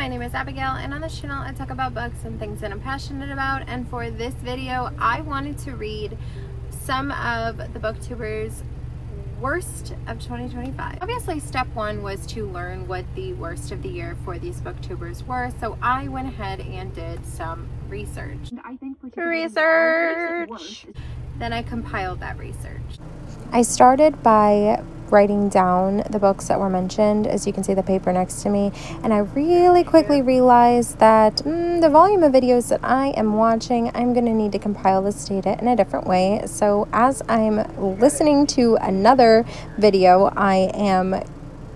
my name is Abigail, and on this channel I talk about books and things that I'm passionate about. And for this video I wanted to read some of the Booktubers' worst of 2025. Obviously step one was to learn what the worst of the year for these Booktubers were, so I went ahead and did some research. Then I compiled that research. I started by writing down the books that were mentioned, as you can see the paper next to me, and I really quickly realized that the volume of videos that I am watching, I'm going to need to compile this data in a different way. So as I'm listening to another video, I am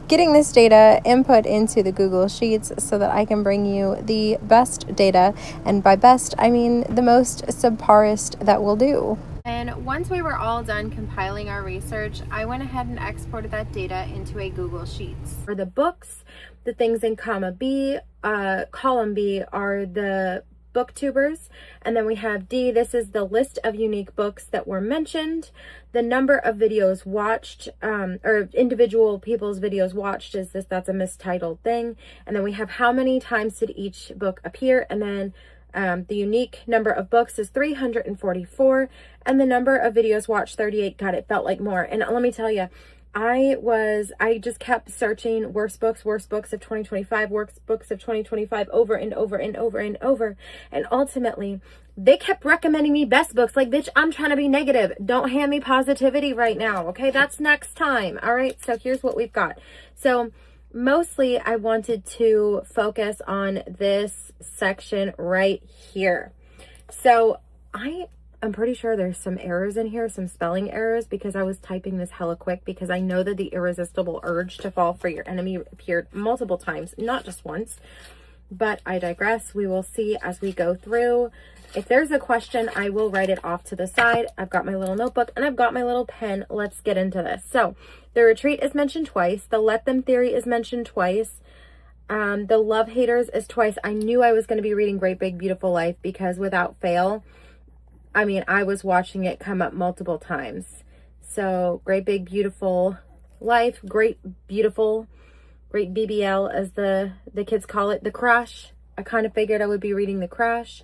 getting this data input into the Google Sheets so that I can bring you the best data, and by best I mean the most subparist that will do. And once we were all done compiling our research, I went ahead and exported that data into a Google Sheets. For the books, the things in column B are the Booktubers, and then we have D. This is the list of unique books that were mentioned. The number of videos watched, or individual people's videos watched, that's a mistitled thing. And then we have how many times did each book appear, and then the unique number of books is 344, and the number of videos watched 38. God, it felt like more. And let me tell you, I just kept searching worst books of 2025, worst books of 2025 over and over and over and over. And ultimately, they kept recommending me best books. Like, bitch, I'm trying to be negative. Don't hand me positivity right now. Okay, that's next time. All right, so here's what we've got. So mostly I wanted to focus on this section right here. So I'm pretty sure there's some errors in here, some spelling errors, because I was typing this hella quick, because I know that the irresistible urge to fall for your enemy appeared multiple times, not just once. But I digress. We will see as we go through. If there's a question, I will write it off to the side. I've got my little notebook and I've got my little pen. Let's get into this. So the retreat is mentioned twice. The let them theory is mentioned twice. The love haters is twice. I knew I was going to be reading Great Big Beautiful Life, because without fail, I mean, I was watching it come up multiple times. So Great Big Beautiful Life, Great BBL, as the kids call it, The Crash. I kind of figured I would be reading The Crash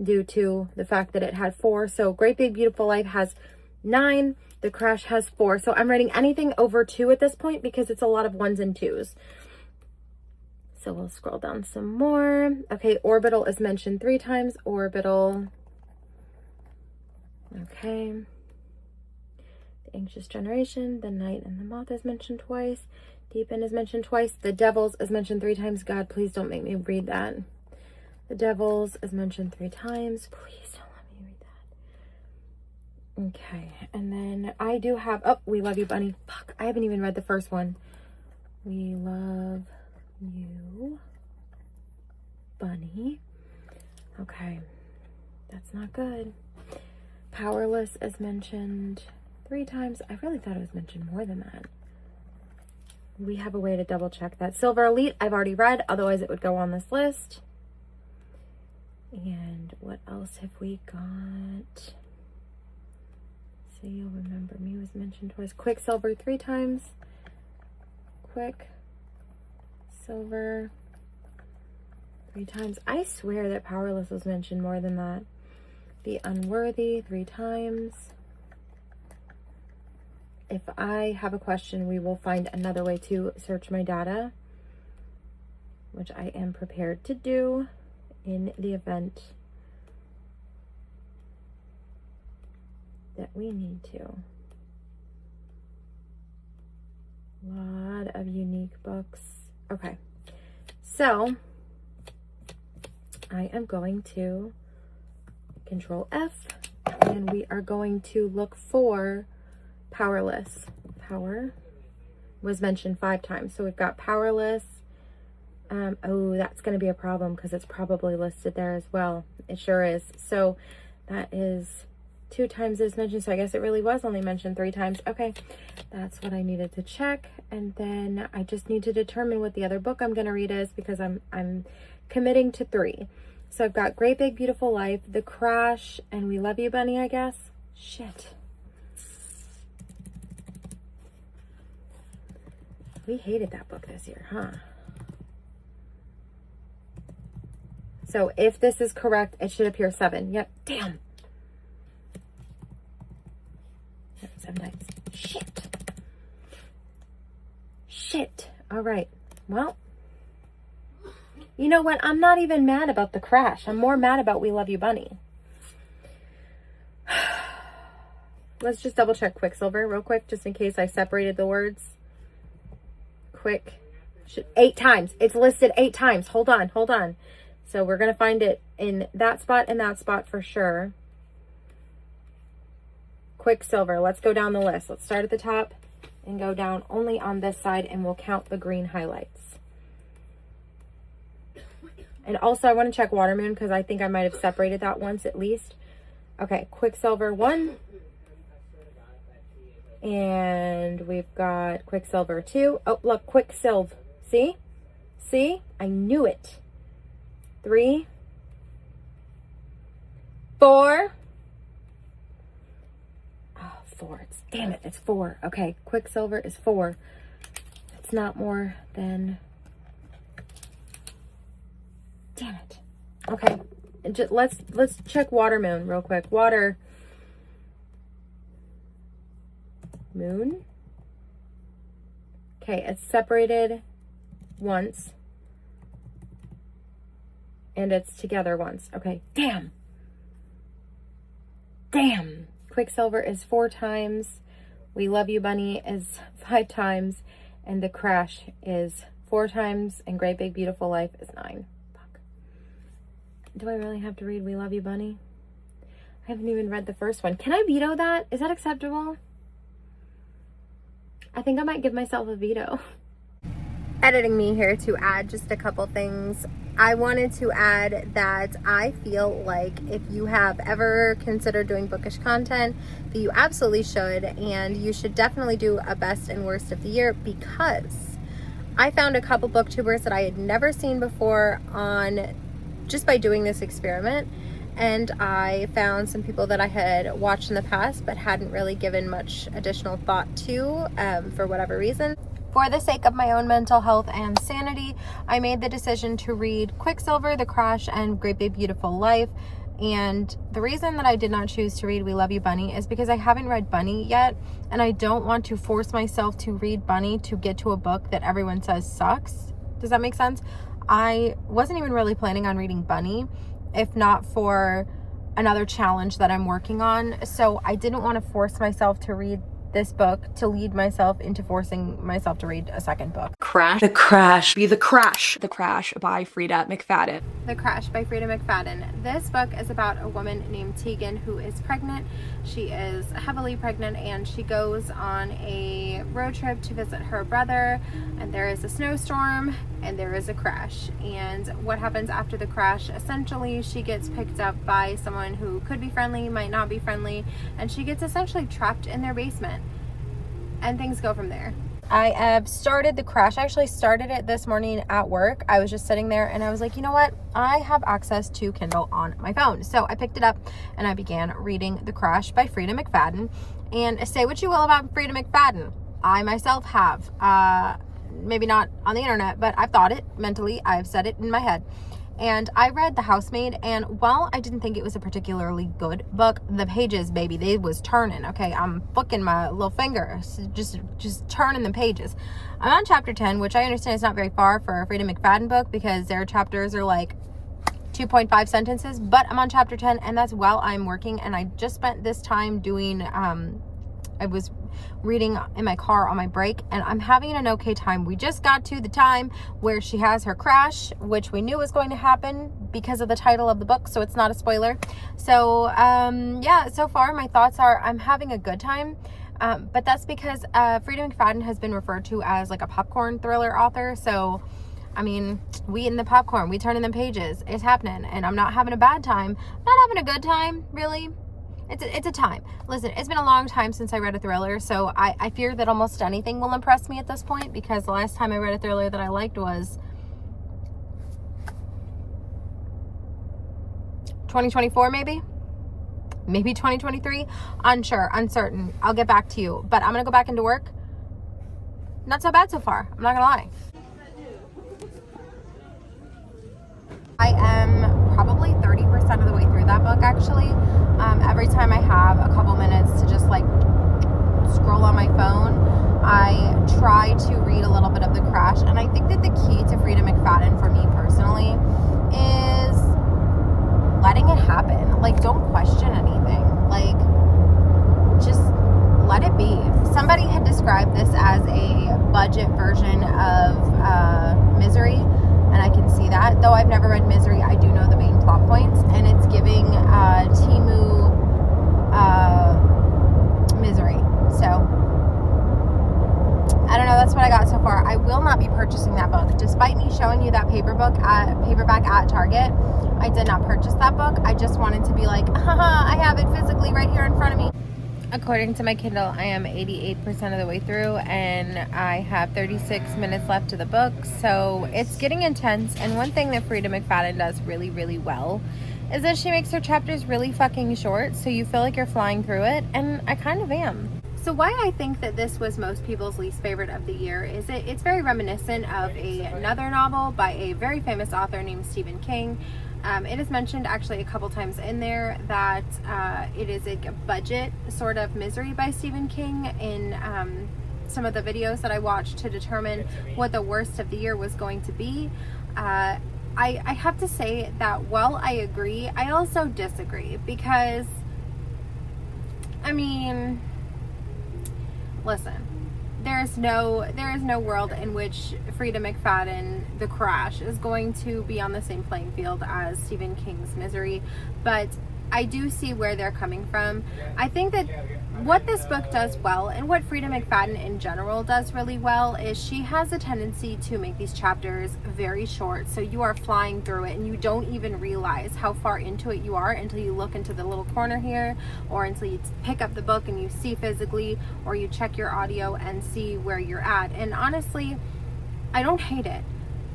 due to the fact that it had 4. So Great Big Beautiful Life has 9. The Crash has 4. So I'm writing anything over 2 at this point, because it's a lot of 1s and 2s. So we'll scroll down some more. Okay, Orbital is mentioned 3 times. Orbital. Okay. The Anxious Generation, The Night and the Moth is mentioned twice. Deepen is mentioned twice. The Devils is mentioned 3 times. God, please don't make me read that. The Devils is mentioned 3 times. Please don't let me read that. Okay, and then I do have, oh, We Love You, Bunny. Fuck, I haven't even read the first one. We Love You, Bunny. Okay, that's not good. Powerless is mentioned 3 times. I really thought it was mentioned more than that. We have a way to double check that. Silver Elite, I've already read, otherwise it would go on this list. And what else have we got? Say You'll Remember Me was mentioned twice. Quicksilver 3 times. Quicksilver 3 times. I swear that Powerless was mentioned more than that. The Unworthy 3 times. If I have a question, we will find another way to search my data, which I am prepared to do in the event that we need to. A lot of unique books. Okay, so I am going to Control F, and we are going to look for Powerless. Power was mentioned 5 times. So we've got Powerless. Oh, that's going to be a problem, because it's probably listed there as well. It sure is. So that is 2 times it was mentioned. So I guess it really was only mentioned 3 times. Okay, that's what I needed to check. And then I just need to determine what the other book I'm going to read is, because I'm committing to 3. So I've got Great Big Beautiful Life, The Crash, and We Love You, Bunny, I guess. Shit. We hated that book this year, huh? So if this is correct, it should appear 7. Yep. Damn. 7 times. Shit. All right. Well, you know what? I'm not even mad about the crash. I'm more mad about We Love You, Bunny. Let's just double check Quicksilver real quick, just in case I separated the words. 8 times. It's listed 8 times. Hold on. So we're going to find it in that spot and that spot for sure. Quicksilver. Let's go down the list. Let's start at the top and go down only on this side, and we'll count the green highlights. And also I want to check Watermoon because I think I might have separated that once at least. Okay, Quicksilver 1. And we've got Quicksilver 2. Oh, look, Quicksilver. See? I knew it. 3, 4. Oh, 4. Damn it, it's 4. Okay, Quicksilver is 4. It's not more than... Damn it. Okay, let's check Watermoon real quick. Water... Moon. Okay, it's separated once. And it's together once. Okay, damn. Quicksilver is 4 times. We Love You, Bunny is 5 times. And The Crash is 4 times. And Great Big Beautiful Life is 9. Fuck. Do I really have to read We Love You, Bunny? I haven't even read the first one. Can I veto that? Is that acceptable? I think I might give myself a veto. Editing me here to add just a couple things. I wanted to add that I feel like if you have ever considered doing bookish content, that you absolutely should, and you should definitely do a best and worst of the year, because I found a couple booktubers that I had never seen before on just by doing this experiment. And I found some people that I had watched in the past but hadn't really given much additional thought to for whatever reason. For the sake of my own mental health and sanity, I made the decision to read Quicksilver, The Crash, and Great Big Beautiful Life. And the reason that I did not choose to read We Love You, Bunny is because I haven't read Bunny yet, and I don't want to force myself to read Bunny to get to a book that everyone says sucks. Does that make sense? I wasn't even really planning on reading Bunny, if not for another challenge that I'm working on. So I didn't want to force myself to read this book to lead myself into forcing myself to read a second book. Crash. The Crash. Be the Crash. The Crash by Frida McFadden. The Crash by Frida McFadden. This book is about a woman named Tegan who is pregnant. She is heavily pregnant, and she goes on a road trip to visit her brother, and there is a snowstorm and there is a crash. And what happens after the crash? Essentially, she gets picked up by someone who could be friendly, might not be friendly, and she gets essentially trapped in their basement. And things go from there. I have started The Crash. I actually started it this morning at work. I was just sitting there and I was like, you know what? I have access to Kindle on my phone. So I picked it up and I began reading The Crash by Frida McFadden. And say what you will about Frida McFadden, I myself have. Maybe not on the internet, but I've thought it mentally. I've said it in my head. And I read The Housemaid, and while I didn't think it was a particularly good book, the pages, baby, they was turning. Okay, I'm flicking my little finger, just turning the pages. I'm on chapter 10, which I understand is not very far for a Frida McFadden book because their chapters are like 2.5 sentences, but I'm on chapter 10, and that's while I'm working. And I just spent this time doing, I was reading in my car on my break, and I'm having an okay time. We just got to the time where she has her crash, which we knew was going to happen because of the title of the book, so it's not a spoiler. So yeah, so far my thoughts are I'm having a good time, but that's because Frida McFadden has been referred to as like a popcorn thriller author. So I mean, we eating the popcorn, we turning the pages, it's happening, and I'm not having a bad time. I'm not having a good time, really. It's a time. Listen, it's been a long time since I read a thriller, so I fear that almost anything will impress me at this point, because the last time I read a thriller that I liked was 2024, maybe 2023. Unsure, uncertain. I'll get back to you, but I'm gonna go back into work. Not so bad so far, I'm not gonna lie. I am book, actually. Every time I have a couple minutes to just like scroll on my phone, I try to read a little bit of The Crash. And I think that the key to Frida McFadden for me personally is letting it happen. Like, don't question anything. Like, just let it be. Somebody had described this as a budget version of Misery, and I can see that. Though I've never read Misery, I do know the main plot points, and it's giving Timu Misery. So, I don't know, that's what I got so far. I will not be purchasing that book. Despite me showing you that paperback at Target, I did not purchase that book. I just wanted to be like, haha, I have it physically right here in front of me. According to my Kindle, I am 88% of the way through, and I have 36 minutes left to the book, so it's getting intense. And one thing that Frida McFadden does really, really well is that she makes her chapters really fucking short, so you feel like you're flying through it, and I kind of am. So why I think that this was most people's least favorite of the year is it's very reminiscent of another novel by a very famous author named Stephen King. It is mentioned actually a couple times in there that it is a budget sort of Misery by Stephen King in some of the videos that I watched to determine what the worst of the year was going to be. I have to say that while I agree, I also disagree because, I mean, listen, there is no world in which Frida McFadden, The Crash, is going to be on the same playing field as Stephen King's Misery, but I do see where they're coming from. I think that what this book does well, and what Frida McFadden in general does really well, is she has a tendency to make these chapters very short, so you are flying through it and you don't even realize how far into it you are until you look into the little corner here, or until you pick up the book and you see physically, or you check your audio and see where you're at. And honestly, I don't hate it.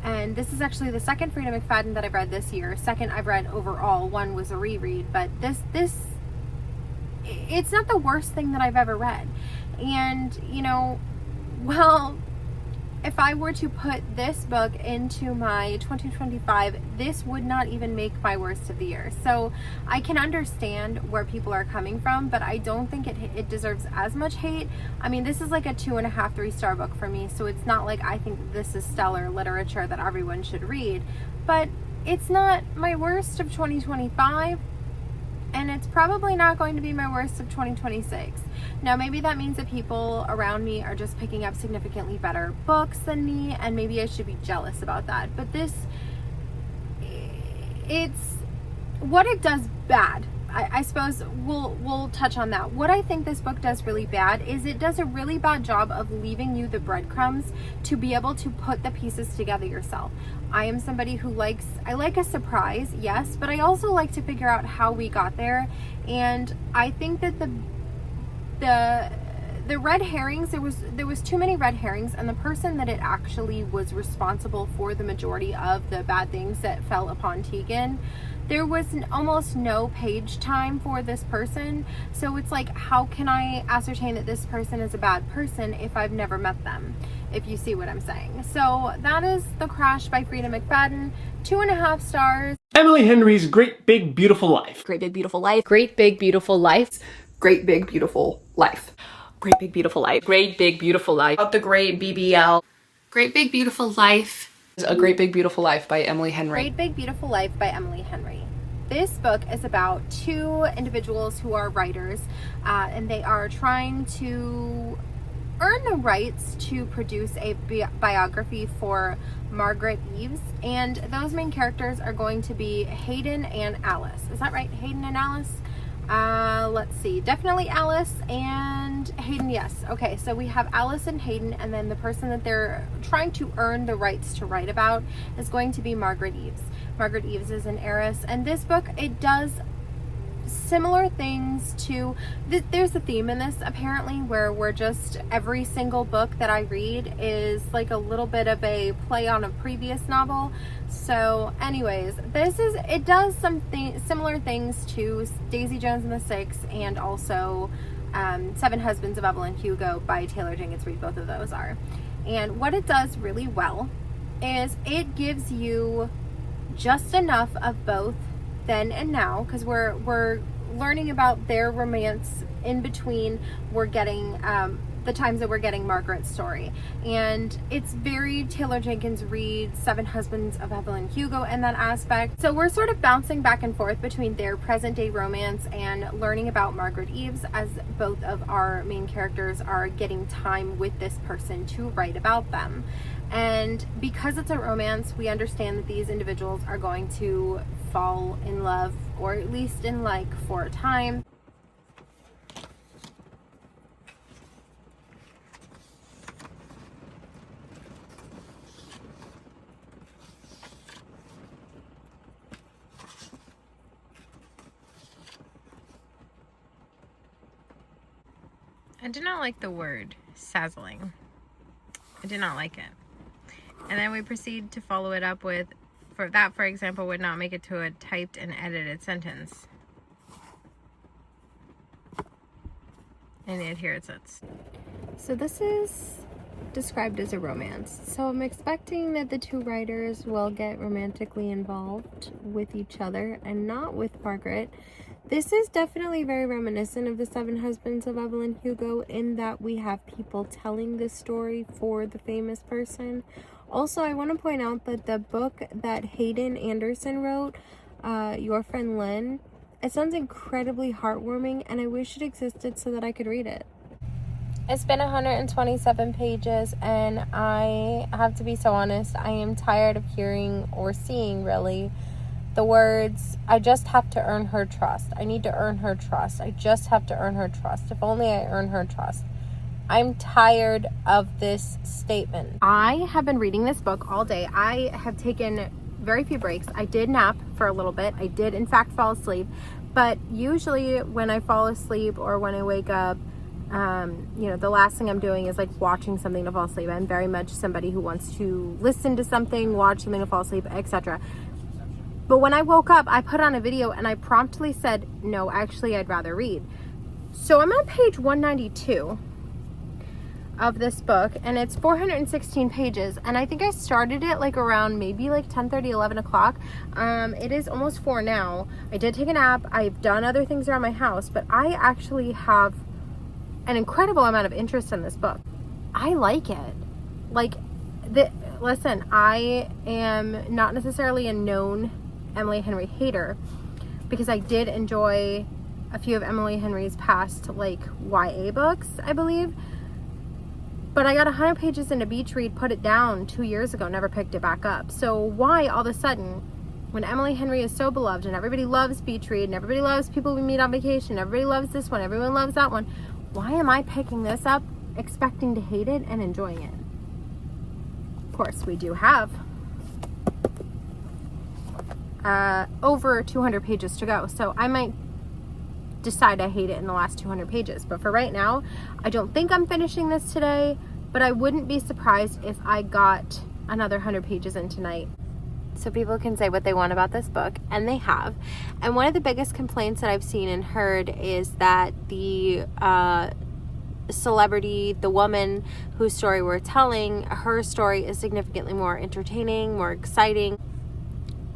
And this is actually the second Frida McFadden that I've read this year. Second I've read overall. One was a reread, but this it's not the worst thing that I've ever read. And, you know, well, if I were to put this book into my 2025, this would not even make my worst of the year. So I can understand where people are coming from, but I don't think it deserves as much hate. I mean, this is like a 2.5, 3-star book for me, so it's not like I think this is stellar literature that everyone should read, but it's not my worst of 2025. And it's probably not going to be my worst of 2026. Now, maybe that means that people around me are just picking up significantly better books than me, and maybe I should be jealous about that. But it's what it does bad. I suppose we'll touch on that. What I think this book does really bad is it does a really bad job of leaving you the breadcrumbs to be able to put the pieces together yourself. I am somebody who I like a surprise, yes, but I also like to figure out how we got there. And I think that the red herrings, there was too many red herrings, and the person that it actually was responsible for the majority of the bad things that fell upon Tegan, there was almost no page time for this person. So it's like, how can I ascertain that this person is a bad person if I've never met them? If you see what I'm saying. So that is The Crash by Frida McFadden. 2.5 stars. Emily Henry's Great Big Beautiful Life. Great Big Beautiful Life. Great Big Beautiful Life. Great Big Beautiful Life. Great Big Beautiful Life. Great Big Beautiful Life. About the Great BBL. Great Big Beautiful Life. A Great Big Beautiful Life by Emily Henry. Great Big Beautiful Life by Emily Henry. This book is about two individuals who are writers, and they are trying to earn the rights to produce a biography for Margaret Eves, and those main characters are going to be Hayden and Alice. Is that right? Hayden and Alice? Let's see. Definitely Alice and Hayden, yes. Okay, so we have Alice and Hayden, and then the person that they're trying to earn the rights to write about is going to be Margaret Eves. Margaret Eves is an heiress, and this book, it does similar things to there's a theme in this apparently where we're just every single book that I read is like a little bit of a play on a previous novel. So anyways, it does something similar things to Daisy Jones and the Six, and also Seven Husbands of Evelyn Hugo by Taylor Jenkins Reid. Both of those are, and what it does really well is it gives you just enough of both then and now, because we're learning about their romance in between. We're getting the times that we're getting Margaret's story, and it's very Taylor Jenkins Reid, Seven Husbands of Evelyn Hugo in that aspect. So we're sort of bouncing back and forth between their present day romance and learning about Margaret Eves, as both of our main characters are getting time with this person to write about them. And because it's a romance, we understand that these individuals are going to fall in love, or at least in like for a time. I did not like the word sazzling. I did not like it. And then we proceed to follow it up with, for example, would not make it to a typed and edited sentence. And yet here it sits. So this is described as a romance. So I'm expecting that the two writers will get romantically involved with each other and not with Margaret. This is definitely very reminiscent of the Seven Husbands of Evelyn Hugo, in that we have people telling this story for the famous person. Also, I want to point out that the book that Hayden Anderson wrote, Your Friend Lynn, it sounds incredibly heartwarming, and I wish it existed so that I could read it. It's been 127 pages, and I have to be so honest, I am tired of hearing or seeing, really, the words, I just have to earn her trust. I need to earn her trust. I just have to earn her trust. If only I earn her trust. I'm tired of this statement. I have been reading this book all day. I have taken very few breaks. I did nap for a little bit. I did, in fact, fall asleep. But usually when I fall asleep or when I wake up, the last thing I'm doing is like watching something to fall asleep. I'm very much somebody who wants to listen to something, watch something to fall asleep, etc. But when I woke up, I put on a video and I promptly said, no, actually, I'd rather read. So I'm on page 192 of this book, and it's 416 pages. And I think I started it like around maybe like 10:30, 11 o'clock. It is almost 4 now. I did take a nap. I've done other things around my house, but I actually have an incredible amount of interest in this book. I like it. Listen, I am not necessarily a known Emily Henry hater, because I did enjoy a few of Emily Henry's past like YA books, I believe. But I got 100 pages into Beach Read, put it down 2 years ago, never picked it back up. So why all of a sudden, when Emily Henry is so beloved and everybody loves Beach Read and everybody loves People We Meet on Vacation, everybody loves this one, everyone loves that one, why am I picking this up, expecting to hate it and enjoying it? Of course, we do have over 200 pages to go, so I might decide I hate it in the last 200 pages. But for right now, I don't think I'm finishing this today, but I wouldn't be surprised if I got another 100 pages in tonight. So people can say what they want about this book, and they have. And one of the biggest complaints that I've seen and heard is that the celebrity, the woman whose story we're telling, her story is significantly more entertaining, more exciting.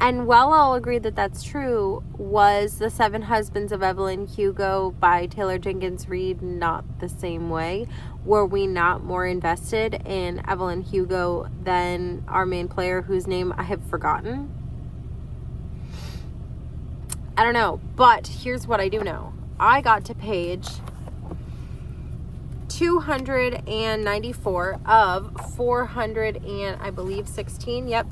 And while I'll agree that that's true, was The Seven Husbands of Evelyn Hugo by Taylor Jenkins Reid not the same way? Were we not more invested in Evelyn Hugo than our main player, whose name I have forgotten? I don't know, but here's what I do know. I got to page 294 of 400 and I believe 16. Yep.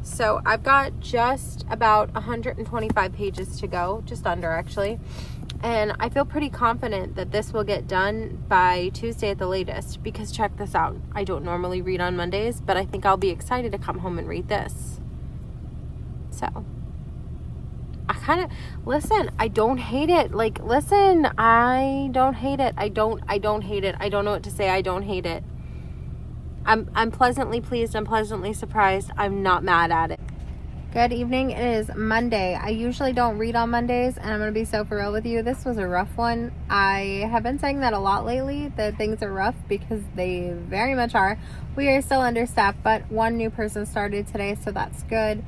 So I've got just about 125 pages to go, just under actually. And I feel pretty confident that this will get done by Tuesday at the latest, because check this out. I don't normally read on Mondays, but I think I'll be excited to come home and read this. So listen, I don't hate it. Like, listen, I don't hate it. I don't hate it. I don't know what to say. I don't hate it. I'm pleasantly pleased. I'm pleasantly surprised. I'm not mad at it. Good evening. It is Monday. I usually don't read on Mondays, and I'm going to be so for real with you. This was a rough one. I have been saying that a lot lately, that things are rough, because they very much are. We are still understaffed, but one new person started today, so that's good.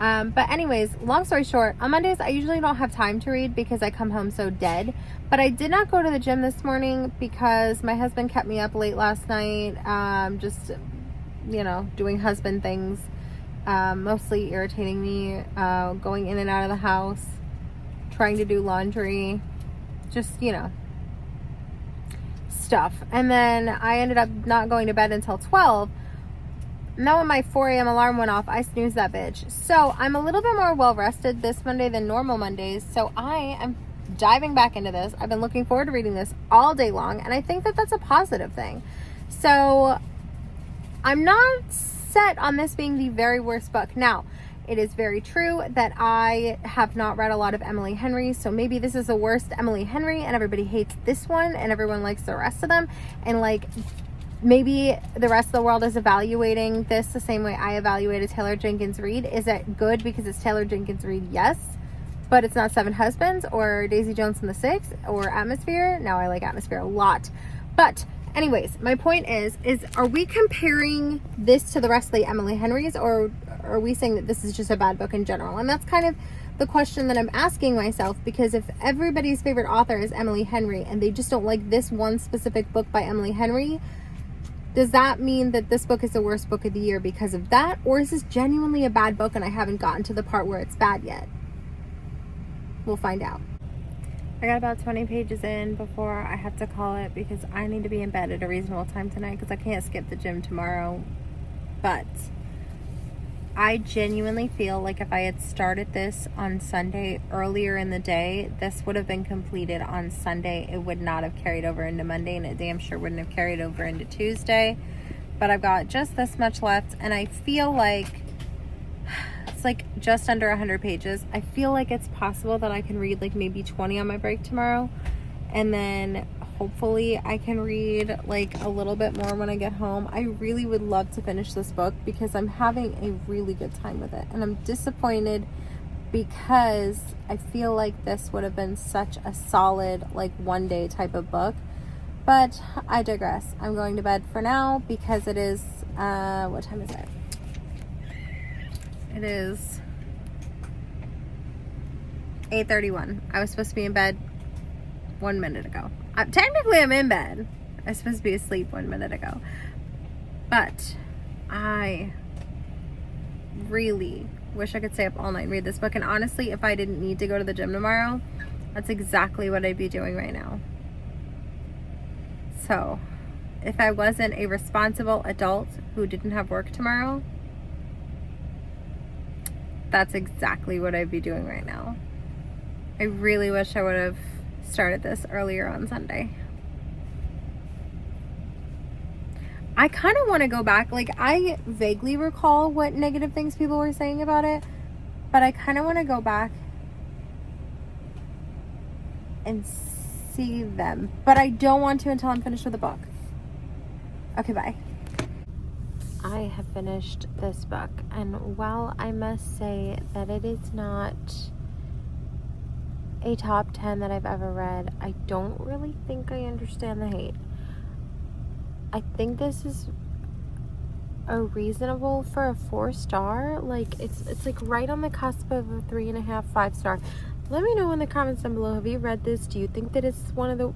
But anyways, long story short, on Mondays I usually don't have time to read because I come home so dead. But I did not go to the gym this morning because my husband kept me up late last night, just, you know, doing husband things, mostly irritating me, going in and out of the house, trying to do laundry, just, you know, stuff. And then I ended up not going to bed until 12. Now when my 4 a.m. alarm went off, I snoozed that bitch. So I'm a little bit more well rested this Monday than normal Mondays. So I am diving back into this. I've been looking forward to reading this all day long, and I think that that's a positive thing. So I'm not set on this being the very worst book. Now, it is very true that I have not read a lot of Emily Henry, so maybe this is the worst Emily Henry and everybody hates this one and everyone likes the rest of them, and like maybe the rest of the world is evaluating this the same way I evaluated Taylor Jenkins Reid. Is it good because it's Taylor Jenkins Reid? Yes. But it's not Seven Husbands or Daisy Jones and the Six or Atmosphere. Now I like Atmosphere a lot. But anyways, my point is are we comparing this to the rest of the Emily Henrys, or are we saying that this is just a bad book in general? And that's kind of the question that I'm asking myself, because if everybody's favorite author is Emily Henry and they just don't like this one specific book by Emily Henry, does that mean that this book is the worst book of the year because of that? Or is this genuinely a bad book and I haven't gotten to the part where it's bad yet? We'll find out. I got about 20 pages in before I have to call it because I need to be in bed at a reasonable time tonight because I can't skip the gym tomorrow. But I genuinely feel like if I had started this on Sunday earlier in the day, this would have been completed on Sunday. It would not have carried over into Monday, and it damn sure wouldn't have carried over into Tuesday. But I've got just this much left, and I feel like it's like just under 100 pages. I feel like it's possible that I can read like maybe 20 on my break tomorrow, and then hopefully I can read like a little bit more when I get home. I really would love to finish this book because I'm having a really good time with it, and I'm disappointed because I feel like this would have been such a solid like one day type of book. But I digress. I'm going to bed for now because it is what time is it? It is 8:31. I was supposed to be in bed 1 minute ago. Technically I'm in bed. I was supposed to be asleep 1 minute ago. But I really wish I could stay up all night and read this book. And honestly, if I didn't need to go to the gym tomorrow, that's exactly what I'd be doing right now. So, if I wasn't a responsible adult who didn't have work tomorrow, that's exactly what I'd be doing right now. I really wish I would have started this earlier on Sunday. I kind of want to go back. Like, I vaguely recall what negative things people were saying about it, but I kind of want to go back and see them. But I don't want to until I'm finished with the book. Okay, bye. I have finished this book, and while I must say that it is not a top 10 that I've ever read, I don't really think I understand the hate. I think this is a reasonable for a 4-star. Like, it's like right on the cusp of a 3.5, 5-star. Let me know in the comments down below. Have you read this? Do you think that it's one of the...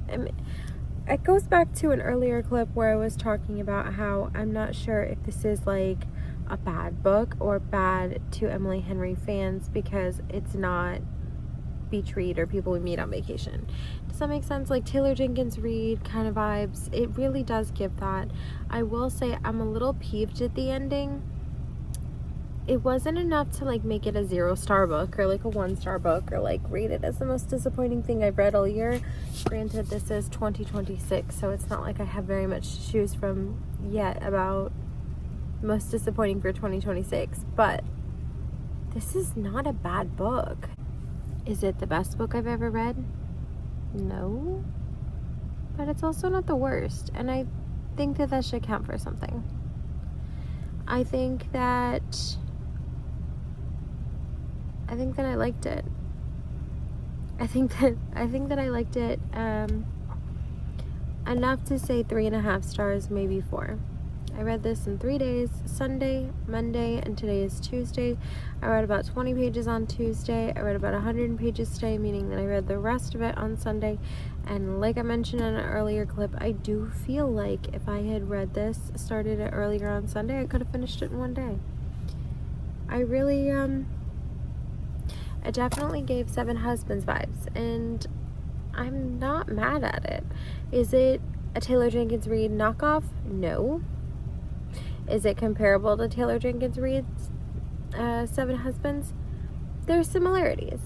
it goes back to an earlier clip where I was talking about how I'm not sure if this is like a bad book or bad to Emily Henry fans because it's not beach read or people we meet on vacation. Does that make sense? Like Taylor Jenkins Reid kind of vibes. It really does give that. I will say I'm a little peeved at the ending. It wasn't enough to like make it a 0-star book or like a 1-star book or like rate it as the most disappointing thing I've read all year. Granted, this is 2026, so it's not like I have very much to choose from yet about most disappointing for 2026, but this is not a bad book. Is it the best book I've ever read? No, but it's also not the worst, and I think that that should count for something. I think that I liked it. I think that I liked it enough to say 3.5 stars, maybe 4. I read this in 3 days, Sunday, Monday, and today is Tuesday. I read about 20 pages on Tuesday. I read about 100 pages today, meaning that I read the rest of it on Sunday. And like I mentioned in an earlier clip, I do feel like if I had read this, started it earlier on Sunday, I could have finished it in one day. I really, it definitely gave Seven Husbands vibes, and I'm not mad at it. Is it a Taylor Jenkins Reid knockoff? No. Is it comparable to Taylor Jenkins Reid's Seven Husbands? There's similarities.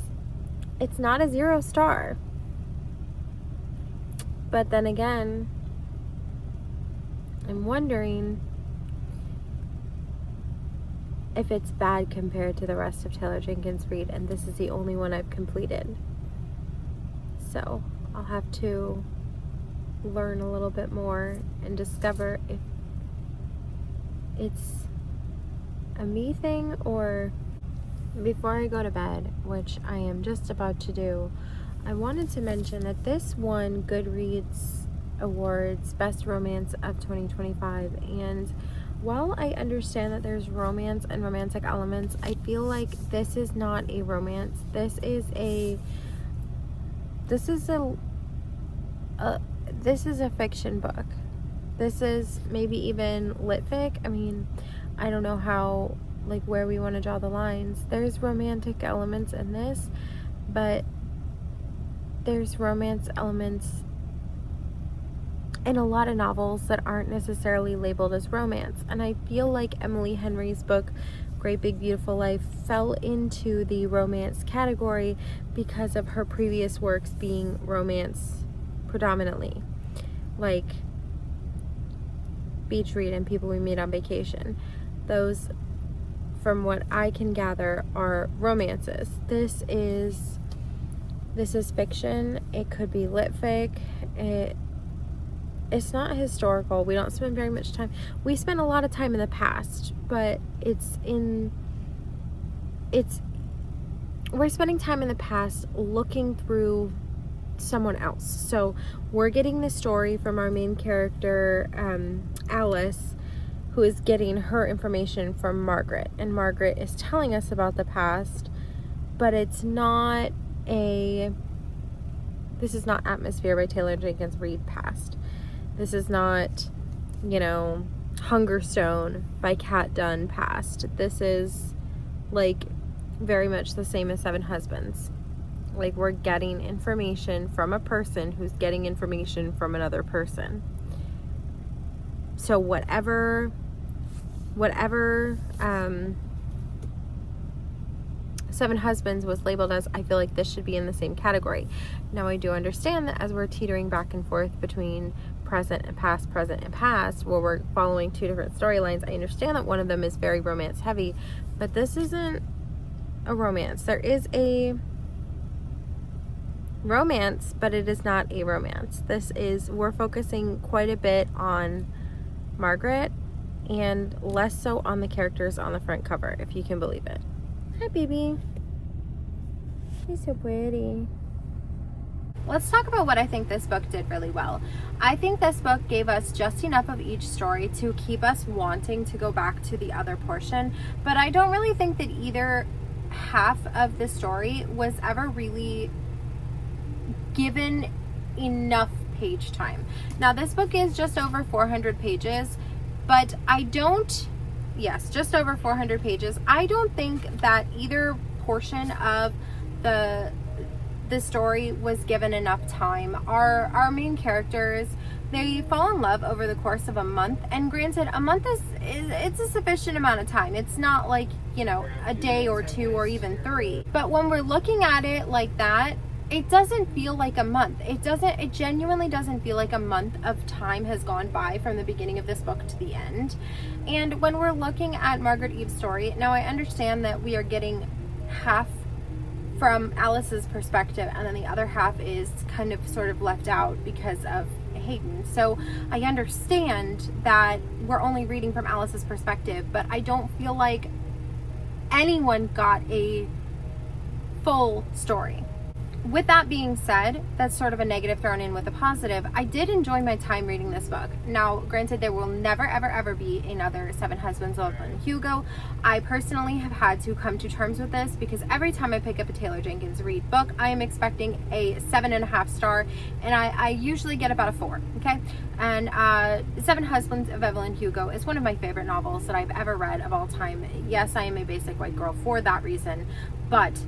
It's not a 0 star. But then again, I'm wondering if it's bad compared to the rest of Taylor Jenkins Reid, and this is the only one I've completed. So I'll have to learn a little bit more and discover if it's a me thing. Or before I go to bed, which I am just about to do, I wanted to mention that this won Goodreads Awards Best Romance of 2025, and while I understand that there's romance and romantic elements, I feel like this is not a romance. This is a fiction book. This is maybe even lit fic. I mean, I don't know how, like, where we want to draw the lines. There's romantic elements in this, but there's romance elements in a lot of novels that aren't necessarily labeled as romance. And I feel like Emily Henry's book, Great Big Beautiful Life, fell into the romance category because of her previous works being romance predominantly. Like Beach Read and People We Meet on Vacation. Those, from what I can gather, are romances. This is fiction. It could be lit fic. It's not historical. We don't spend very much time. We spend a lot of time in the past, but we're spending time in the past looking through someone else. So we're getting the story from our main character, Alice, who is getting her information from Margaret, and Margaret is telling us about the past, but this is not Atmosphere by Taylor Jenkins Reid past. This is not, Hungerstone by Kat Dunn past. This is, like, very much the same as Seven Husbands. Like, we're getting information from a person who's getting information from another person. So whatever Seven Husbands was labeled as, I feel like this should be in the same category. Now, I do understand that as we're teetering back and forth between present and past, where we're following two different storylines, I understand that one of them is very romance heavy, but this isn't a romance. There is a romance, but it is not a romance. We're focusing quite a bit on Margaret and less so on the characters on the front cover, if you can believe it. Hi, baby. He's so pretty. Let's talk about what I think this book did really well. I think this book gave us just enough of each story to keep us wanting to go back to the other portion, but I don't really think that either half of the story was ever really given enough page time. Now, this book is just over 400 pages, but just over 400 pages. I don't think that either portion of the story was given enough time. Our main characters, they fall in love over the course of a month, and granted, a month it's a sufficient amount of time. It's not like, a day or two or even 3. But when we're looking at it like that, it doesn't feel like a month. It genuinely doesn't feel like a month of time has gone by from the beginning of this book to the end. And when we're looking at Margaret Eve's story, now I understand that we are getting half from Alice's perspective, and then the other half is kind of sort of left out because of Hayden. So I understand that we're only reading from Alice's perspective, but I don't feel like anyone got a full story. with that being said, that's sort of a negative thrown in with a positive. I did enjoy my time reading this book. Now, granted, there will never, ever, ever be another Seven Husbands of Evelyn Hugo. I personally have had to come to terms with this because every time I pick up a Taylor Jenkins Reid book, I am expecting a 7.5 star, and I usually get about a 4, okay? And Seven Husbands of Evelyn Hugo is one of my favorite novels that I've ever read of all time. Yes, I am a basic white girl for that reason, but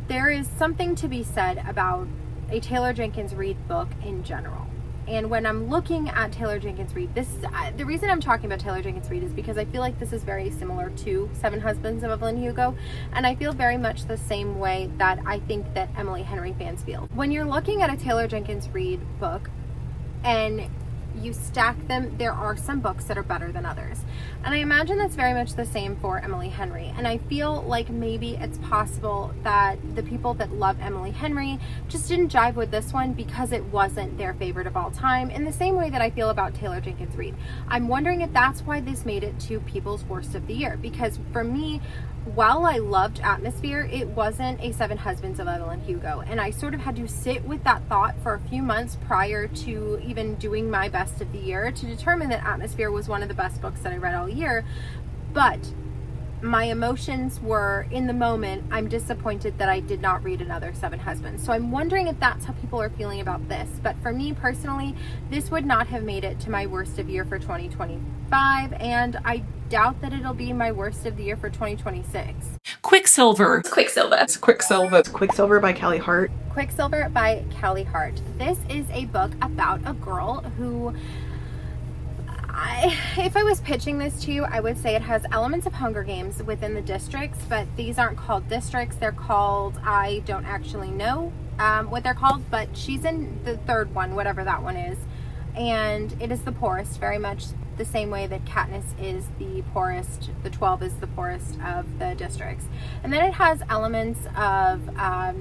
there is something to be said about a Taylor Jenkins Reid book in general. And when I'm looking at Taylor Jenkins Reid, the reason I'm talking about Taylor Jenkins Reid is because I feel like this is very similar to Seven Husbands of Evelyn Hugo, and I feel very much the same way that I think that Emily Henry fans feel. When you're looking at a Taylor Jenkins Reid book and you stack them, there are some books that are better than others. And I imagine that's very much the same for Emily Henry. And I feel like maybe it's possible that the people that love Emily Henry just didn't jive with this one because it wasn't their favorite of all time, in the same way that I feel about Taylor Jenkins Reid. I'm wondering if that's why this made it to people's worst of the year, because for me, while I loved Atmosphere, it wasn't a Seven Husbands of Evelyn Hugo. And I sort of had to sit with that thought for a few months prior to even doing my best of the year to determine that Atmosphere was one of the best books that I read all year. But my emotions were, in the moment, I'm disappointed that I did not read another Seven Husbands. So I'm wondering if that's how people are feeling about this. But for me personally, this would not have made it to my worst of year for 2025, and I doubt that it'll be my worst of the year for 2026. Quicksilver. Quicksilver by Callie Hart. Quicksilver by Callie Hart. This is a book about a girl who, if I was pitching this to you, I would say it has elements of Hunger Games within the districts, but these aren't called districts. They're called, I don't actually know what they're called, but she's in the third one, whatever that one is. And it is the poorest, very much the same way that Katniss is the poorest, the 12 is the poorest of the districts. And then it has elements of A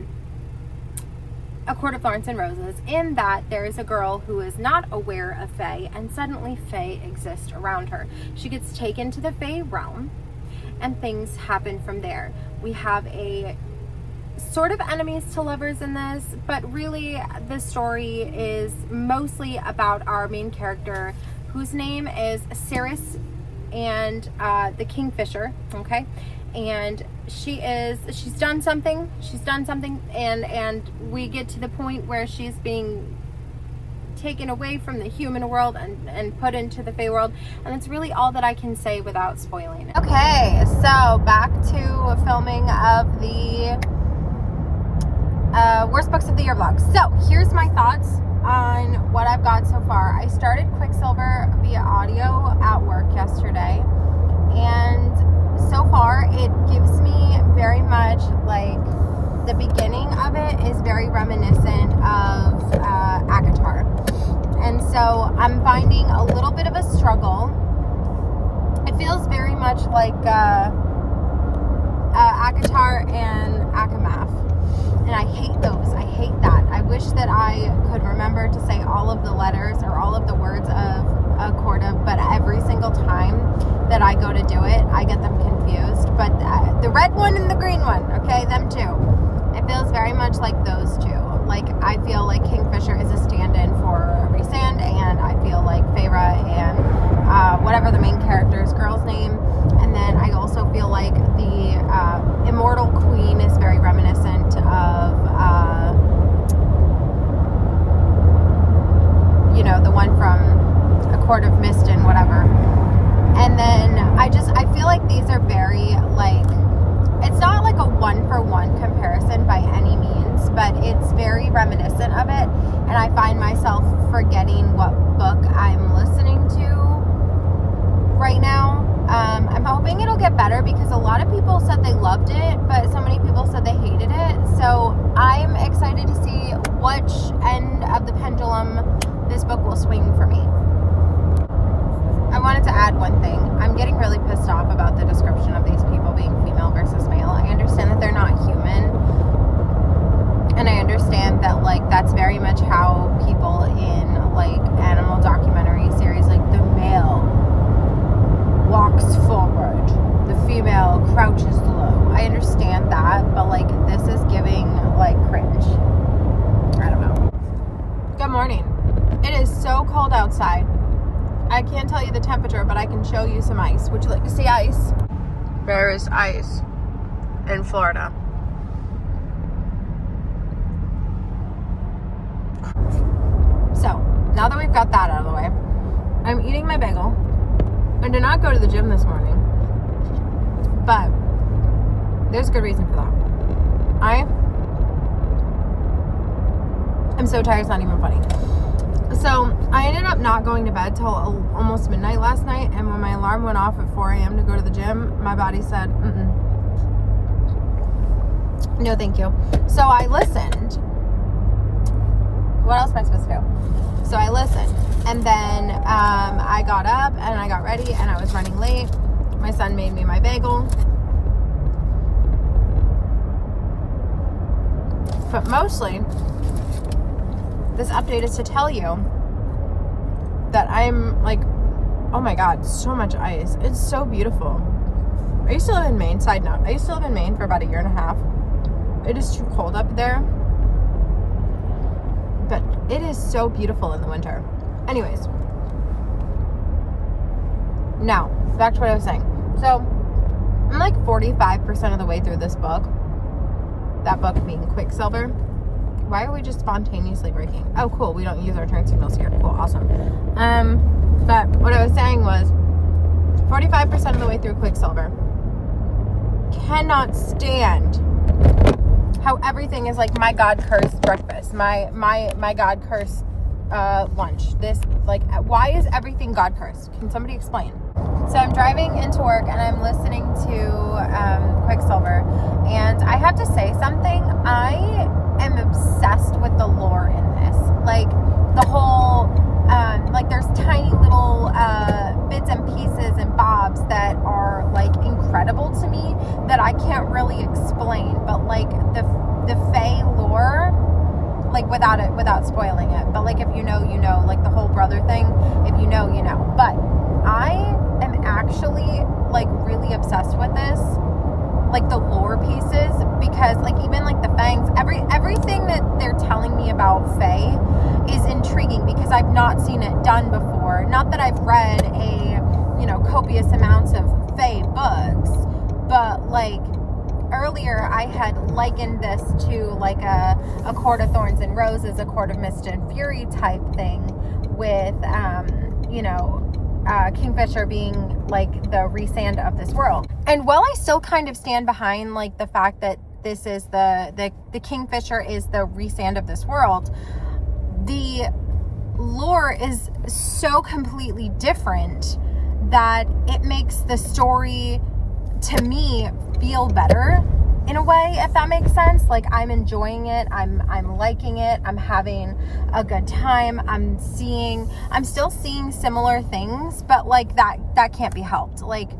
Court of Thorns and Roses, in that there is a girl who is not aware of Fae, and suddenly Fae exist around her. She gets taken to the Fae realm, and things happen from there. We have a sort of enemies to lovers in this, but really the story is mostly about our main character, whose name is Ceres, and the Kingfisher, okay? And she's done something, and we get to the point where she's being taken away from the human world and put into the Fae world, and that's really all that I can say without spoiling it. Okay, so back to filming of the worst books of the year vlog. So here's my thoughts on what I've got so far. I started Quicksilver via audio at work yesterday, and so far it gives me very much like the beginning of it is very reminiscent of ACOTAR, and so I'm finding a little bit of a struggle. It feels very much like ACOTAR and ACOMAF. And I hate those. I hate that. I wish that I could remember to say all of the letters or all of the words of a court of, but every single time that I go to do it, I get them confused. But the red one and the green one, okay, them two. It feels very much like those two. Like, I feel like Kingfisher is a stand-in for Rhysand, and I feel like Feyre and whatever the main character's girl's name. And then I also feel like the Immortal Queen is very reminiscent of, the one from A Court of Mist and whatever. And then I feel like these are very, like, it's not like a one-for-one comparison by any means, but it's very reminiscent of it. And I find myself forgetting what book I'm listening to right now. I'm hoping it'll get better because a lot of people said they loved it, but so many people said they hated it. So I'm excited to see which end of the pendulum this book will swing for me. I wanted to add one thing. I'm getting really pissed off about the description of these people being female versus male. I understand that they're not human, and I understand that, like, that's very much how people in, like, animal documentary series, like, the male walks forward, the female crouches low. I understand that, but temperature, but I can show you some ice. Would you like to see ice? There's ice in Florida. So, now that we've got that out of the way, I'm eating my bagel. I did not go to the gym this morning, but there's a good reason for that. I'm so tired, it's not even funny. So I ended up not going to bed till almost midnight last night, and when my alarm went off at 4 a.m. to go to the gym, my body said, no thank you. So I listened. What else am I supposed to do? So I listened, and then I got up and I got ready, and I was running late. My son made me my bagel. But mostly, this update is to tell you that I'm like, oh my God, so much ice. It's so beautiful. I used to live in Maine. Side note, I used to live in Maine for about 1.5 years. It is too cold up there. But it is so beautiful in the winter. Anyways. Now, back to what I was saying. So, I'm like 45% of the way through this book. That book being Quicksilver. Why are we just spontaneously breaking? Oh, cool. We don't use our turn signals here. Cool. Awesome. But what I was saying was 45% of the way through Quicksilver. Cannot stand how everything is like my God cursed breakfast. My God cursed lunch. This, like, why is everything God cursed? Can somebody explain? So I'm driving into work and I'm listening to Quicksilver, and I have to say something. I am obsessed with the lore in this. Like, the whole, like, there's tiny little bits and pieces and bobs that are, like, incredible to me that I can't really explain. But, like, the Fae lore, like, without spoiling it. But, like, if you know, you know. Like, the whole brother thing, if you know, you know. But I am actually, like, really obsessed with this. Like, the lore pieces, because, like, even, like, the fangs, everything that they're telling me about Fae is intriguing because I've not seen it done before. Not that I've read copious amounts of Fae books, but, like, earlier I had likened this to, like, a Court of Thorns and Roses, a Court of Mist and Fury type thing with, Kingfisher being, like, the resand of this world. And while I still kind of stand behind, like, the fact that this is the Kingfisher is the resand of this world, the lore is so completely different that it makes the story, to me, feel better in a way, if that makes sense. Like, I'm enjoying it, I'm liking it, I'm having a good time, I'm still seeing similar things, but, like, that can't be helped. Like,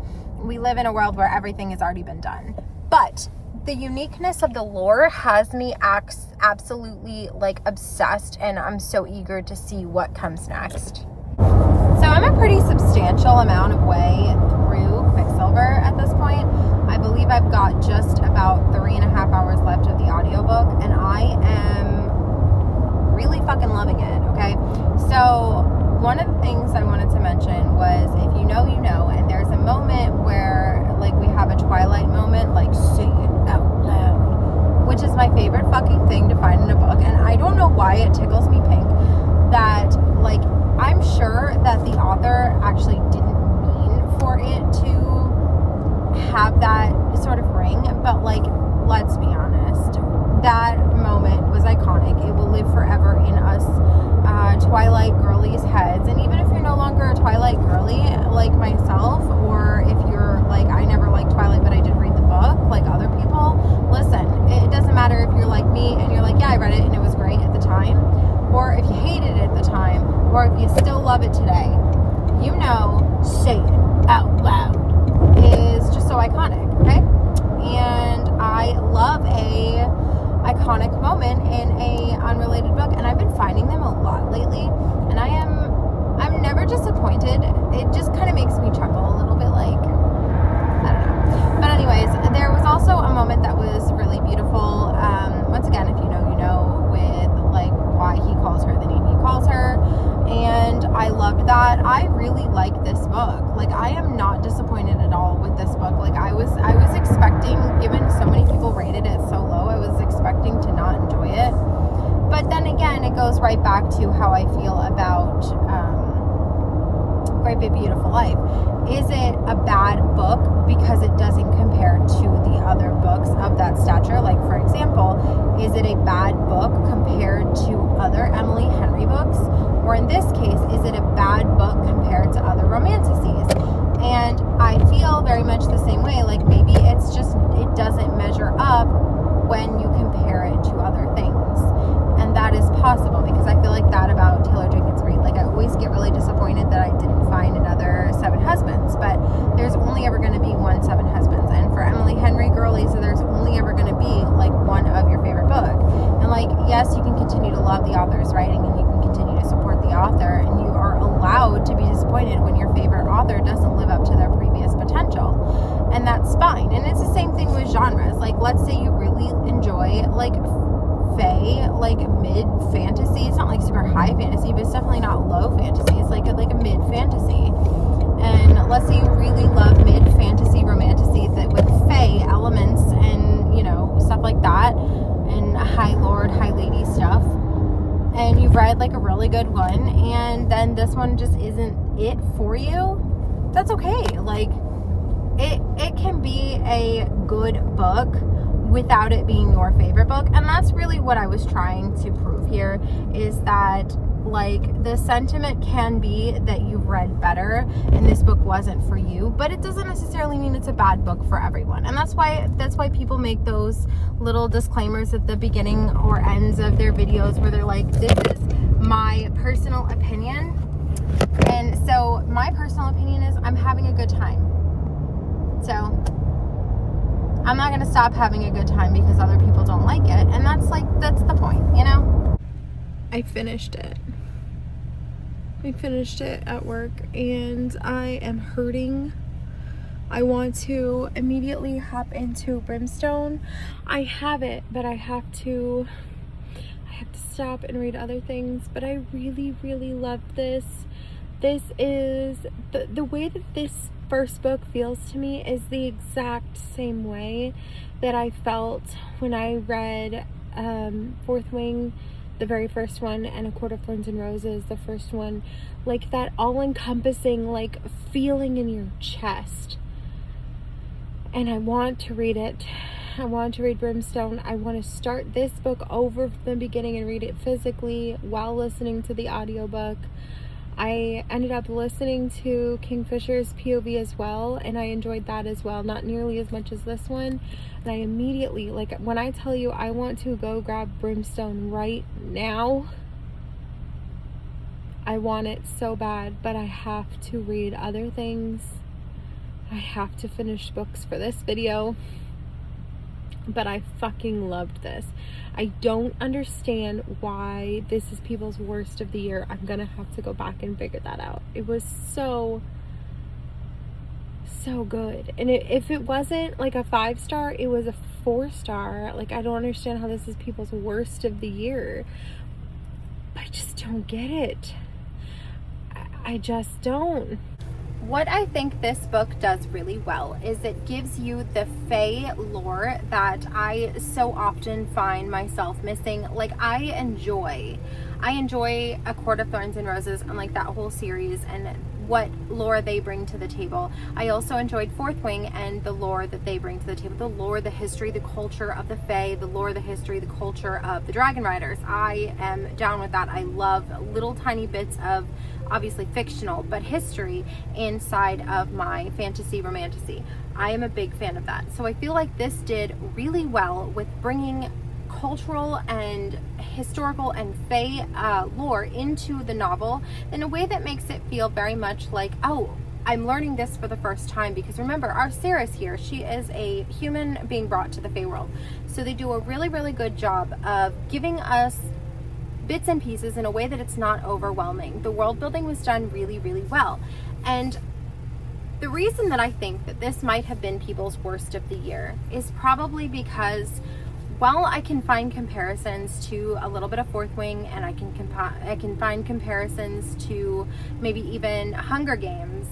we live in a world where everything has already been done. But the uniqueness of the lore has me absolutely, like, obsessed, and I'm so eager to see what comes next. So I'm a pretty substantial amount of way through Quicksilver at this point. I believe I've got just about 3.5 hours left of the audiobook, and I am really fucking loving it, okay? So one of the things I wanted to mention was, if you know, you know, and there's a moment where, like, we have a Twilight moment, like, say it out loud, which is my favorite fucking thing to find in a book, and I don't know why it tickles me pink, that, like, I'm sure that the author actually didn't mean for it to have that sort of ring, but, like, let's be honest, that moment was iconic. It will live forever in us Twilight girlies' heads. And even if you're no longer a Twilight girly like myself, or if you're like, I never liked Twilight but I did read the book like other people, listen, it doesn't matter if you're like me and you're like, yeah, I read it and it was great at the time, or if you hated it at the time, or if you still love it today, you know, say it out loud is just so iconic, okay? And I love a iconic moment in a unrelated book, and I've been finding them a lot lately, and I'm never disappointed. It just kind of makes me chuckle a little bit, like, I don't know. But anyways, there was also a moment that was really beautiful. Once again, if you know, you know, with, like, why he calls her the name he calls her, and I loved that. I really like this book. it. But then again, it goes right back to how I feel about Great Big Beautiful Life. Is it a bad book because it doesn't compare to the other books of that stature? Like, for example, is it a bad book compared to other Emily Henry books? Or in this case, is it a bad book compared to other romantices? And I feel very much the same way. Like, maybe it's just, it doesn't measure up when you compare it to other things. And that is possible, because I feel like that about Taylor Jenkins Reid. Like, I always get really disappointed that I didn't find another Seven Husbands, but there's only ever going to be one Seven Husbands. And for Emily Henry girlies, there's only ever going to be like one of your favorite book. And like, yes, you can continue to love the author's writing, and you can continue to support the author, and you are allowed to be disappointed when your favorite author doesn't live up to their previous potential. And that's fine. And it's the same thing with genres. Like, let's say you really enjoy like fae, like mid fantasy. It's not like super high fantasy, but it's definitely not low fantasy. It's like a mid fantasy. And let's say you really love mid fantasy romantasy that with fae elements and, you know, stuff like that, and high lord, high lady stuff. And you've read like a really good one, and then this one just isn't it for you. That's okay. Like, it can be a good book without it being your favorite book. And that's really what I was trying to prove here, is that like the sentiment can be that you've read better and this book wasn't for you, but it doesn't necessarily mean it's a bad book for everyone. And that's why people make those little disclaimers at the beginning or ends of their videos where they're like, this is my personal opinion. And so my personal opinion is I'm having a good time. So I'm not going to stop having a good time because other people don't like it. And that's the point, you know? I finished it. At work, and I am hurting. I want to immediately hop into Brimstone. I have it, but I have to stop and read other things. But I really, really loved this. This is the way that this first book feels to me is the exact same way that I felt when I read Fourth Wing, the very first one, and A Court of Thorns and Roses, the first one. Like that all-encompassing like feeling in your chest. And I want to read it. I want to read Brimstone. I want to start this book over from the beginning and read it physically while listening to the audiobook. I ended up listening to Kingfisher's POV as well, and I enjoyed that as well, not nearly as much as this one. And I immediately, like, when I tell you I want to go grab Brimstone right now, I want it so bad, but I have to read other things. I have to finish books for this video. But I fucking loved this. I don't understand why this is people's worst of the year. I'm gonna have to go back and figure that out. It was so good. And if it wasn't like a 5-star, it was a 4-star. Like, I don't understand how this is people's worst of the year. I just don't get it. I just don't. What I think this book does really well is it gives you the fae lore that I so often find myself missing. Like, I enjoy A Court of Thorns and Roses and like that whole series and what lore they bring to the table. I also enjoyed Fourth Wing and the lore that they bring to the table. The lore, the history, the culture of the fae, the lore, the history, the culture of the Dragon Riders. I am down with that. I love little tiny bits of, obviously fictional, but history inside of my fantasy romantasy. I am a big fan of that. So I feel like this did really well with bringing cultural and historical and fae lore into the novel in a way that makes it feel very much like, oh, I'm learning this for the first time. Because remember, our Sarah's here, she is a human being brought to the fae world. So they do a really, really good job of giving us bits and pieces in a way that it's not overwhelming. The world building was done really, really well. And the reason that I think that this might have been people's worst of the year is probably because, while I can find comparisons to a little bit of Fourth Wing, and I can find comparisons to maybe even Hunger Games,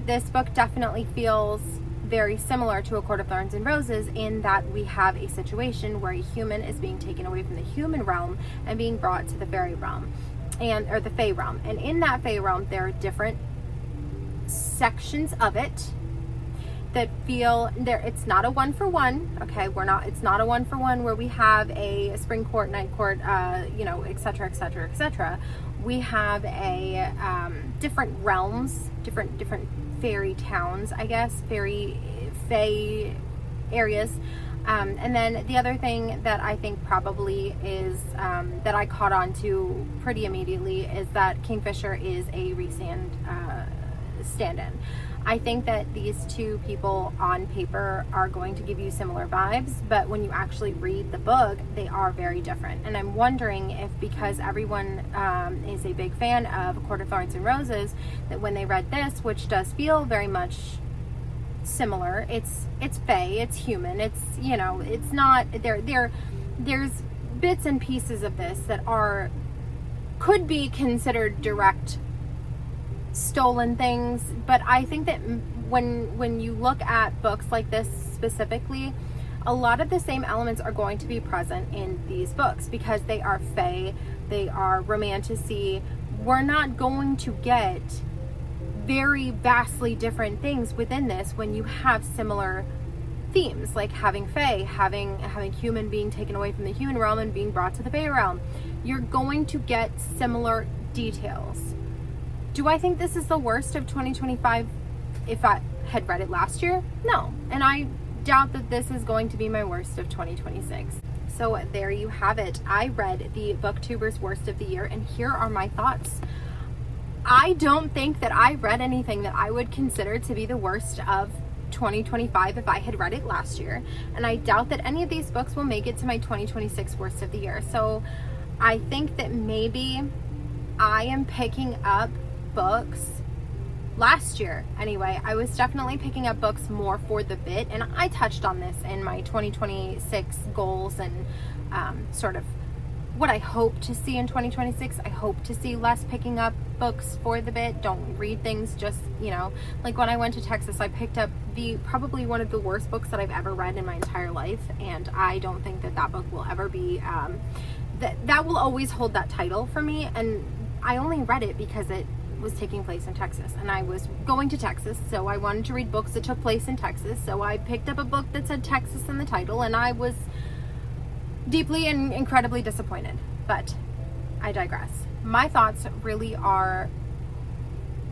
this book definitely feels very similar to A Court of Thorns and Roses in that we have a situation where a human is being taken away from the human realm and being brought to the fairy realm, or the fae realm. And in that fae realm, there are different sections of it that feel there. It's not a one for one. Okay, it's not a one for one where we have a spring court, night court, etc., etc., etc. We have a different realms, different fairy towns, I guess, fairy fae areas. And then the other thing that I think probably is that I caught on to pretty immediately is that Kingfisher is a Rhysand stand-in. I think that these two people on paper are going to give you similar vibes, but when you actually read the book, they are very different. And I'm wondering if, because everyone is a big fan of A Court of Thorns and Roses, that when they read this, which does feel very much similar, it's fae, it's human, it's, it's not, there's bits and pieces of this that could be considered direct stolen things, but I think that when you look at books like this specifically, a lot of the same elements are going to be present in these books because they are fae, they are romantasy. We're not going to get very vastly different things within this when you have similar themes, like having fae, having human being taken away from the human realm and being brought to the fae realm. You're going to get similar details. Do I think this is the worst of 2025 if I had read it last year? No. And I doubt that this is going to be my worst of 2026. So there you have it. I read the Booktubers Worst of the Year, and here are my thoughts. I don't think that I read anything that I would consider to be the worst of 2025 if I had read it last year. And I doubt that any of these books will make it to my 2026 Worst of the Year. So I think that maybe I am picking up books last year. Anyway, I was definitely picking up books more for the bit, and I touched on this in my 2026 goals and sort of what I hope to see in 2026. I hope to see less picking up books for the bit. Don't read things just, like when I went to Texas, I picked up probably one of the worst books that I've ever read in my entire life, and I don't think that book will ever be that will always hold that title for me. And I only read it because it was taking place in Texas, and I was going to Texas, so I wanted to read books that took place in Texas, so I picked up a book that said Texas in the title, and I was deeply and incredibly disappointed. But I digress. My thoughts really are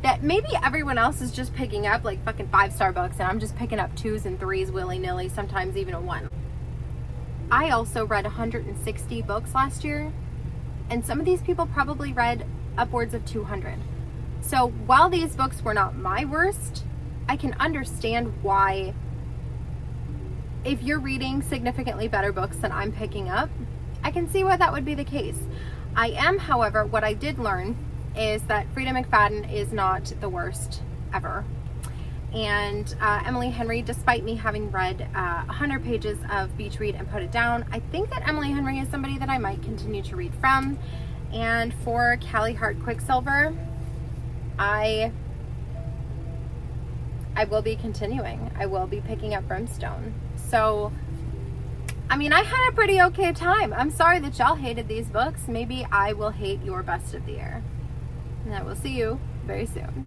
that maybe everyone else is just picking up like fucking 5-star books, and I'm just picking up 2s and 3s willy-nilly, sometimes even a 1. I also read 160 books last year, and some of these people probably read upwards of 200. So while these books were not my worst, I can understand why, if you're reading significantly better books than I'm picking up, I can see why that would be the case. I am, however, what I did learn is that Frida McFadden is not the worst ever. And Emily Henry, despite me having read 100 pages of Beach Read and Put It Down, I think that Emily Henry is somebody that I might continue to read from. And for Callie Hart Quicksilver, I will be continuing. I will be picking up Brimstone. So, I mean, I had a pretty okay time. I'm sorry that y'all hated these books. Maybe I will hate your best of the year. And I will see you very soon.